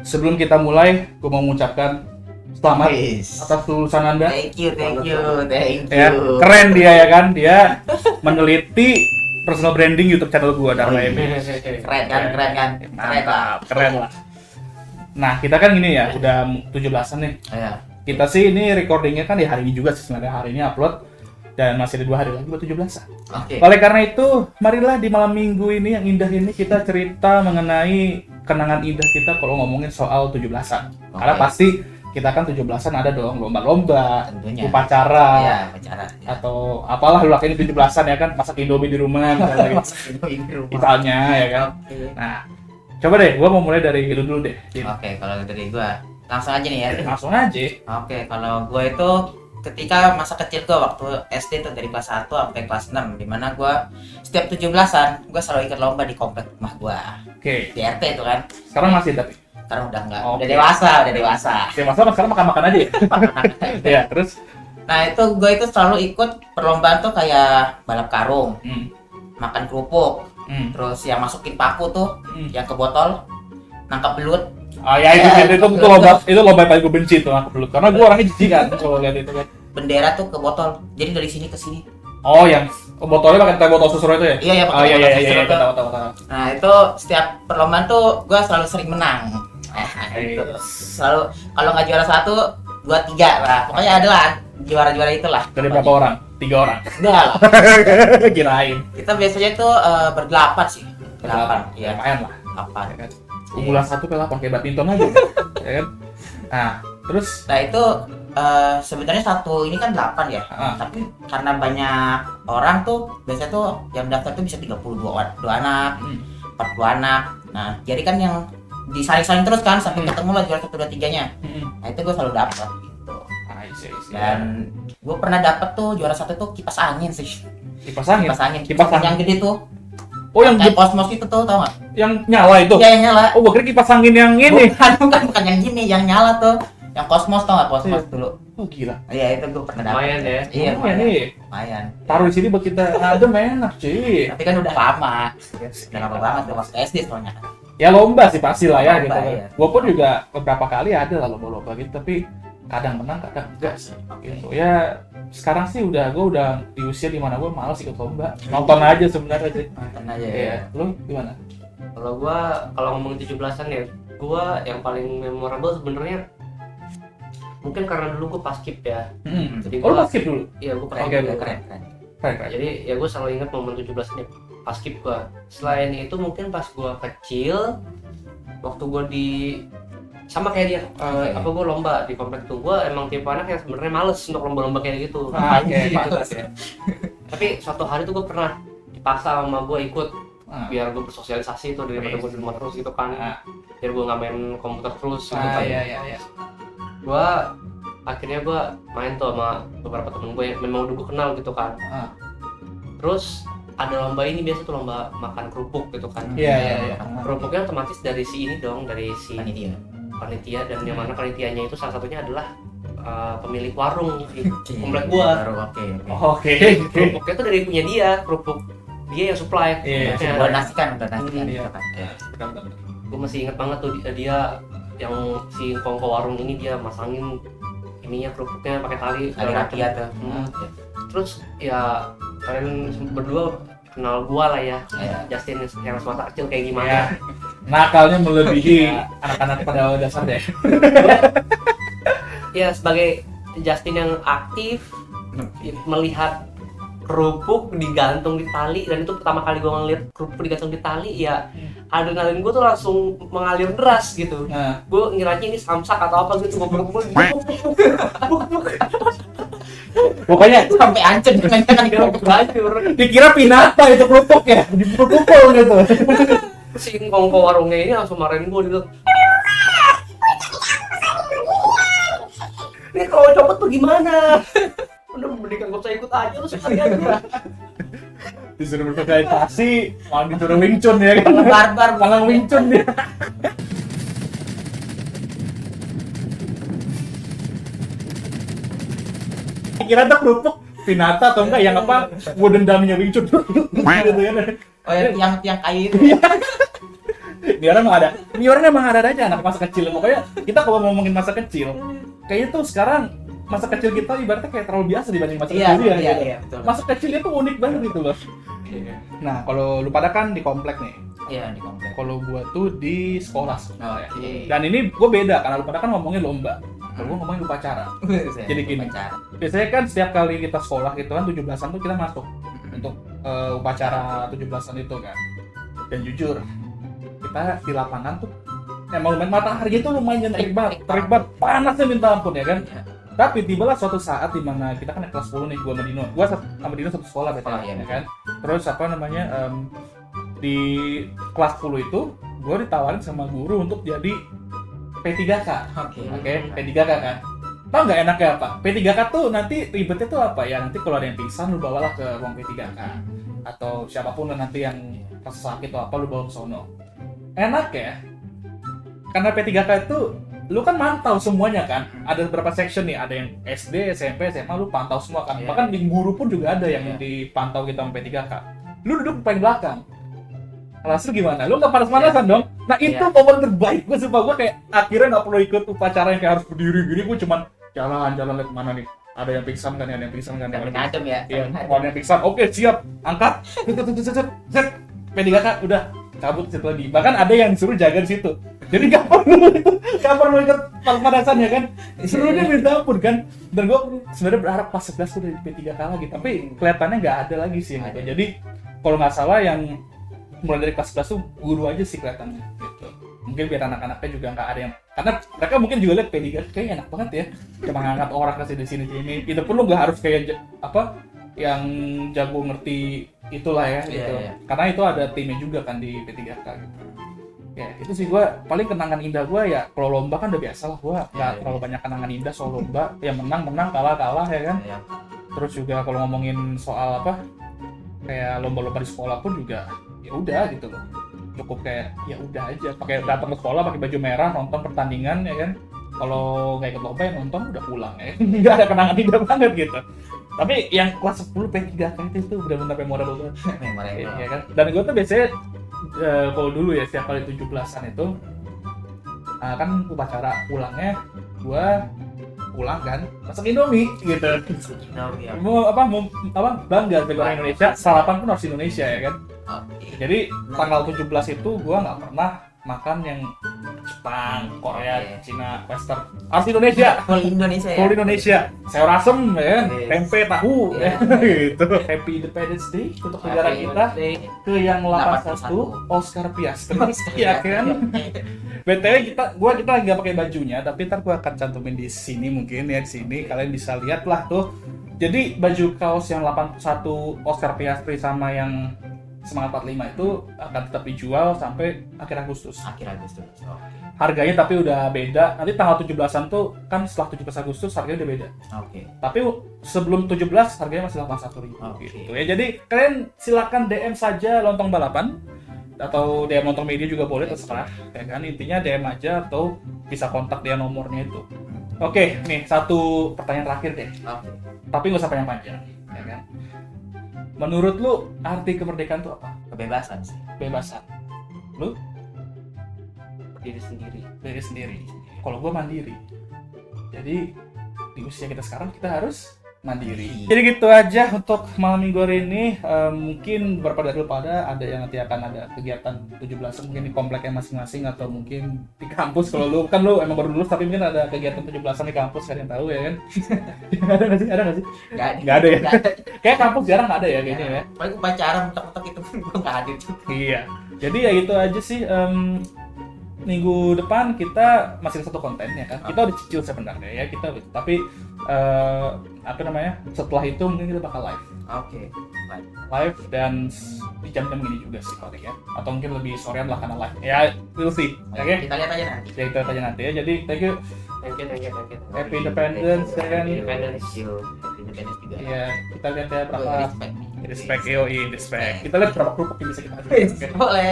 sebelum kita mulai, gue mau mengucapkan selamat Yes. atas lulusan Anda. Thank you. Ya, keren dia ya kan, dia meneliti personal branding YouTube channel gue Dharma MB. Keren kan? Mantap, keren lah. Nah, kita kan gini ya, udah 17-an nih. Iya. Kita sih ini recordingnya kan di hari ini juga sih sebenarnya, hari ini upload. Dan masih ada 2 hari lagi buat 17-an. Oke. Oleh karena itu, marilah di malam minggu ini yang indah ini kita cerita mengenai kenangan indah kita kalau ngomongin soal 17-an. Karena pasti kita kan 17-an ada dong lomba-lomba, Tentunya. upacara, Iya, bicara. atau apalah lu lakuin 17-an ya kan, masak Indomie di rumah misalnya, misalnya ya kan. Oke. Nah, coba deh, gua mau mulai dari lu dulu deh. Din. Oke, kalau dari gua langsung aja nih ya. Langsung aja. Oke, kalau gua itu ketika masa kecil gua waktu SD tuh dari kelas 1 sampai kelas 6 di mana gua setiap 17-an gua selalu ikut lomba di komplek rumah gua. Oke. Di RT itu kan. Sekarang masih tapi. Sekarang udah enggak. Oke. Udah dewasa. Oke, masalah sekarang makan-makan aja ya. Iya, terus Nah, itu gua itu selalu ikut perlombaan tuh kayak balap karung, makan kerupuk, terus yang masukin paku tuh, yang ke botol, nangkap belut. oh ya itu lomba yang paling gue benci tuh aku belum, karena gue orangnya jijik kan kalau lihat itu kan. Bendera tuh ke botol. Jadi dari sini ke sini. Oh yang botolnya pakai botol susu itu ya? Iya, Oh pakai iya botol susu iya itu. tahu. Nah, itu setiap perlombaan tuh gua selalu sering menang. Itu selalu kalau nggak juara 1, 2, 3 lah. Pokoknya ada lah juara-juara itulah. Dari berapa orang? 3 orang. Enggak lah. Kirain. Kita biasanya tuh berdelapan sih. 8. Iya, Lumayan lah. 8. Ya kan? Unggulan 1 kalah pakai badminton aja. Ya kan? Nah, terus Nah, itu sebenarnya satu ini kan 8 ya. Tapi karena banyak orang tuh biasanya tuh yang daftar tuh bisa 32 anak, 40 anak. Nah, jadi kan yang disaring-saring terus kan sampai ketemu lah juara 1, 2, 3-nya. Nah, itu gue selalu dapat gitu. Dan gue pernah dapat tuh juara 1 tuh kipas angin sih. kipas angin. Kipas angin yang gede tuh. Oh yang Kayak Cosmos itu tuh, tau gak? yang nyala itu. Iya, yang nyala. Oh, gua kira kipas angin yang ini. Bukan yang gini, yang nyala tuh. Yang Cosmos, tau gak? Cosmos dulu. Oh gila. Iya, itu gue pernah dapat. Lumayan ya. Iya, Lumayan nih. lumayan. Taruh di sini buat kita adem enak, cuy. Tapi kan udah lama. Udah lama banget, udah waktu SD soalnya kan. Ya lomba sih pasti lah ya Lomba, gitu kan. iya. Gua pun juga beberapa kali ada lah lomba-lomba gitu, tapi kadang menang, kadang enggak sih. Gitu. Ya sekarang sih gua udah di usia dimana gua malas ikut lomba. Nonton aja sebenarnya sih. Nonton aja ya. Iya. Lu gimana? Kalau gua ngomongin 17-an ya, gua yang paling memorable sebenarnya mungkin karena dulu gua paskib ya. Jadi Oh, lu gua paskib dulu? Iya, gua Keren, paskib. keren. Keren. Jadi ya gua selalu ingat momen 17-an ya, paskib gua. Selain itu mungkin pas gua kecil waktu gua di sama kayak dia apa gua lomba di komplek tuh, gua emang tipe anak yang sebenarnya males untuk lomba-lomba kayak gitu. Oke, Gitu. pantas ya. Tapi suatu hari tuh gua pernah dipaksa sama gua ikut Ah. biar gue bersosialisasi tuh daripada gue di rumah terus gitu kan, Ah. biar gue nggak main komputer terus gitu Ah, kan. iya. Gue akhirnya gue main tuh sama beberapa temen gue yang memang udah gue kenal gitu kan. Ah. Terus ada lomba ini, biasa tuh lomba makan kerupuk gitu kan. Iya. Kerupuknya otomatis dari si ini dong, dari si Panitia. dan yang mana panitianya itu salah satunya adalah pemilik warung di komplek gua. Oke. Oke. Kerupuknya tuh dari punya dia, kerupuk dia yang supply. Iya. Donasikan Iya. gitu kan. Iya. Gue masih inget banget tuh dia yang si kongko warung ini dia masangin ininya kerupuknya pakai tali Tali rakyat tuh. Terus ya kalian berdua kenal gua lah ya, Iya. Justin yang semasa kecil kayak Ya, gimana. nakalnya melebihi anak-anak pada dasarnya. Ya sebagai Justin yang aktif melihat kerupuk digantung di tali, dan itu pertama kali gua ngeliat kerupuk digantung di tali, ya adrenalin gua tuh langsung mengalir deras gitu. Nah, Gua ngiranya ini samsak atau apa gitu, gua pokoknya Sampai ancur jangan kerupuk hancur. dikira pinata itu kerupuk ya, dipukul gitu. Si kongko warungnya ini langsung marahin gua gitu. Ini kalau copot tuh gimana? Udah mendingan gak usah ikut aja lu sekalian. Disuruh bersosialisasi, malah disuruh Wing Chun ya kan. barbar Malah Wing Chun dia. Kira tuh kerupuk pinata atau enggak yang apa wooden dummy-nya Wing Chun gitu kan. Oh, yang kayu itu. Ini Ini orang emang ada aja anak masa kecil. Pokoknya kita kalau ngomongin masa kecil, kayaknya tuh sekarang masa kecil kita ibaratnya kayak terlalu biasa dibanding masa kecil dia. Iya, Gitu. iya, betul. Masa kecilnya tuh unik banget gitu loh. Nah, kalau lu pada kan di komplek nih. Iya, di komplek. Kalau gua tuh di sekolah ya. Oke. Dan ini gua beda karena lu pada kan ngomongin lomba. Kalau gua ngomongin upacara. Jadi gini. Biasanya kan setiap kali kita sekolah gitu kan 17-an tuh kita masuk untuk upacara 17-an itu kan. Dan jujur, kita di lapangan tuh emang lumayan matahari itu lumayan terik banget, panasnya minta ampun ya kan. Tapi tibalah suatu saat di mana kita kan kelas 10 nih, gua sama Dino satu sekolah berarti ya kan. Terus di kelas 10 itu gua ditawarin sama guru untuk jadi P3K. Oke, P3K kan. Tahu nggak enaknya apa? P3K tuh nanti ribetnya tuh apa ya? Nanti kalau ada yang pingsan lu bawalah ke ruang P3K. Atau siapapun lah nanti yang rasa sakit atau apa lu bawa ke sono. Enak ya? Karena P3K itu lu kan mantau semuanya kan. Ada beberapa section nih, ada yang SD, SMP, SMA lu pantau semua kan. Bahkan di guru pun juga ada yang dipantau kita sama P3K. Lu duduk paling belakang. Kelas lu gimana? Lu nggak panas-panasan dong? Nah itu momen terbaik gue, sumpah gue kayak akhirnya nggak perlu ikut upacara yang kayak harus berdiri gini, gue cuman jalan-jalan lihat mana nih, ada yang pingsan kan, ada yang pingsan kan, Adem ya. iya, ada yang pingsan, oke siap, angkat, set, P3K udah cabut situ lagi. Bahkan ada yang disuruh jaga di situ, jadi nggak perlu ikut panas-panasan ya kan, serunya minta ampun kan. Dan gue sebenarnya berharap pas 11 tuh dari P3K lagi, tapi kelihatannya nggak ada lagi sih gitu. Jadi kalau nggak salah yang mulai dari kelas 11 tuh guru aja sih kelihatannya gitu. Mungkin biar anak-anaknya juga nggak ada yang, karena mereka mungkin juga lihat P3K kayaknya enak banget ya, cuma ngangkat orang ke sini itu pun lu nggak harus kayak yang jago ngerti itulah ya gitu. Karena itu ada timnya juga kan di P3K gitu. Ya itu sih gue paling kenangan indah gue ya. Kalau lomba kan udah biasa lah, gue nggak terlalu banyak kenangan indah soal lomba. Ya menang kalah ya kan. Terus juga kalau ngomongin soal kayak lomba-lomba di sekolah pun juga ya udah gitu loh, cukup kayak ya udah aja pakai datang ke sekolah pakai baju merah nonton pertandingan ya kan. Kalau nggak ikut lomba ya nonton udah pulang ya. Nggak ada kenangan indah banget gitu. Tapi yang kelas 10 P3K itu benar-benar memorable banget. Ya kan. Dan gue tuh biasanya kalau dulu ya setiap kali 17-an itu kan upacara pulangnya gue pulang kan masak Indomie gitu. Mau bangga sebagai orang Indonesia, sarapan pun harus Indonesia ya kan. Jadi tanggal 17 itu gua nggak pernah makan yang Jepang, Korea, Cina, Western, harus Indonesia. Full Indonesia ya. Full Indonesia. Sayur asem ya, tempe, tahu ya. Gitu. Happy Independence Day untuk negara kita. Ke yang 81 Oscar Piastri. Iya kan? BTW kita nggak pakai bajunya, tapi ntar gua akan cantumin di sini mungkin ya, di sini kalian bisa lihat lah tuh. Jadi baju kaos yang 81 Oscar Piastri sama yang Semangat 45 itu akan tetap dijual sampai akhir Agustus. Harganya tapi udah beda. Nanti tanggal 17-an tuh kan setelah 17 Agustus harganya udah beda. Tapi sebelum 17 harganya masih 81.000 gitu ya. Jadi kalian silakan DM saja Lontong Balapan atau DM Lontong Media juga boleh, terserah ya kan. Intinya DM aja atau bisa kontak dia nomornya itu. Oke, nih satu pertanyaan terakhir deh. Tapi nggak usah panjang-panjang ya kan. Menurut lu arti kemerdekaan itu apa? Kebebasan sih. Kebebasan. Lu? Diri sendiri. Kalau gua mandiri. Jadi di usia kita sekarang kita harus mandiri. Jadi gitu aja untuk malam minggu hari ini. Mungkin beberapa dari lu pada ada yang nanti akan ada kegiatan 17 mungkin di kompleknya masing-masing atau mungkin di kampus. Kalau lu kan lu emang baru lulus tapi mungkin ada kegiatan 17-an di kampus, kalian tahu ya kan. Ada nggak sih? Nggak ada ya. Kayak kampus jarang ada ya kayaknya ya. Paling upacara mentok-mentok itu pun gue nggak hadir tuh. Iya. Jadi ya gitu aja sih. Minggu depan kita masih ada satu konten ya kan. Kita udah cicil sebenarnya ya kita, tapi setelah itu mungkin kita bakal live. Live dan di jam-jam gini juga sih paling ya. Atau mungkin lebih sorean lah karena live. Ya, we'll see. Oke. Kita lihat aja nanti. Ya, kita lihat aja nanti ya. Jadi thank you. Happy Independence dan Happy Independence juga. ya kita lihat ya berapa Respect. respect. Kita lihat berapa kerupuk yang bisa kita ada. Boleh.